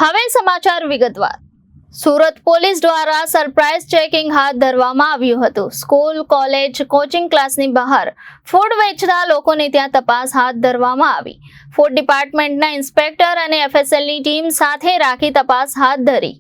હવે સમાચાર વિગતવાર। સુરત પોલીસ દ્વારા સરપ્રાઇઝ ચેકિંગ હાથ ધરવામાં આવ્યું હતું। સ્કૂલ, કોલેજ, કોચિંગ ક્લાસની બહાર ફૂડ વેચતા લોકોને ત્યાં તપાસ હાથ ધરવામાં આવી। ફૂડ ડિપાર્ટમેન્ટના ઇન્સ્પેક્ટર અને એફએસએલની ટીમ સાથે રાખી તપાસ હાથ ધરી।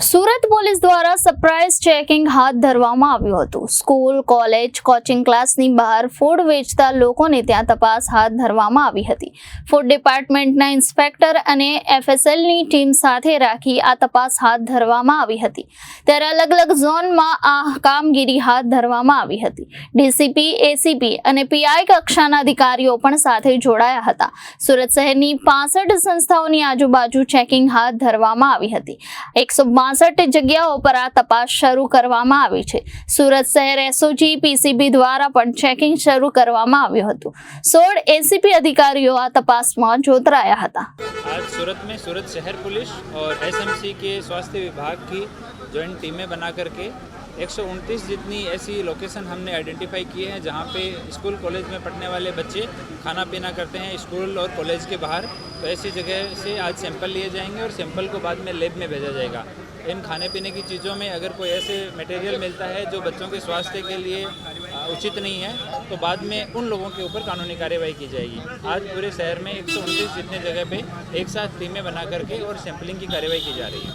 સુરત પોલીસ દ્વારા સરપ્રાઇઝ ચેકિંગ હાથ ધરવામાં આવ્યું હતું। સ્કૂલ, કોલેજ, કોચિંગ ક્લાસની બહાર ફૂડ વેચતા લોકોને ત્યાં તપાસ હાથ ધરવામાં આવી હતી। ફૂડ ડિપાર્ટમેન્ટના ઇન્સ્પેક્ટર અને એફએસએલની ટીમ સાથે રાખી આ તપાસ હાથ ધરવામાં આવી હતી। ત્યારે અલગ અલગ ઝોનમાં આ કામગીરી હાથ ધરવામાં આવી હતી। ડીસીપી, એસીપી અને પીઆઈ કક્ષાના અધિકારીઓ પણ સાથે જોડાયા હતા। સુરત શહેરની 65 સંસ્થાઓની આજુબાજુ ચેકિંગ હાથ ધરવામાં આવી હતી। 162 જગ્યાઓ પર આ તપાસ શરૂ કરવામાં આવી છે। સુરત શહેર એસઓજી પીસીબી દ્વારા પણ ચેકિંગ શરૂ કરવામાં આવ્યું હતું। 16 एसीपी अधिकारियों आ तपासમાં જોતરાયા હતા। आज सूरत में सूरत शहर पुलिस और एसएमसी के स्वास्थ्य विभाग की जॉइंट टीमें बना करके 129 जितनी ऐसी लोकेशन हमने आइडेंटिफाई किए हैं जहां पे स्कूल कॉलेज में पढ़ने वाले बच्चे खाना पीना करते हैं स्कूल और कॉलेज के बाहर। तो ऐसी जगह से आज सैंपल लिए जाएंगे और सैंपल को बाद में लैब में भेजा जाएगा। इन खाने पीने की चीज़ों में अगर कोई ऐसे मटेरियल मिलता है जो बच्चों के स्वास्थ्य के लिए उचित नहीं है तो बाद में उन लोगों के ऊपर कानूनी कार्यवाही की जाएगी। आज पूरे शहर में 129 जितने जगह पे एक साथ टीमें बना करके और सैंपलिंग की कार्यवाही की जा रही है।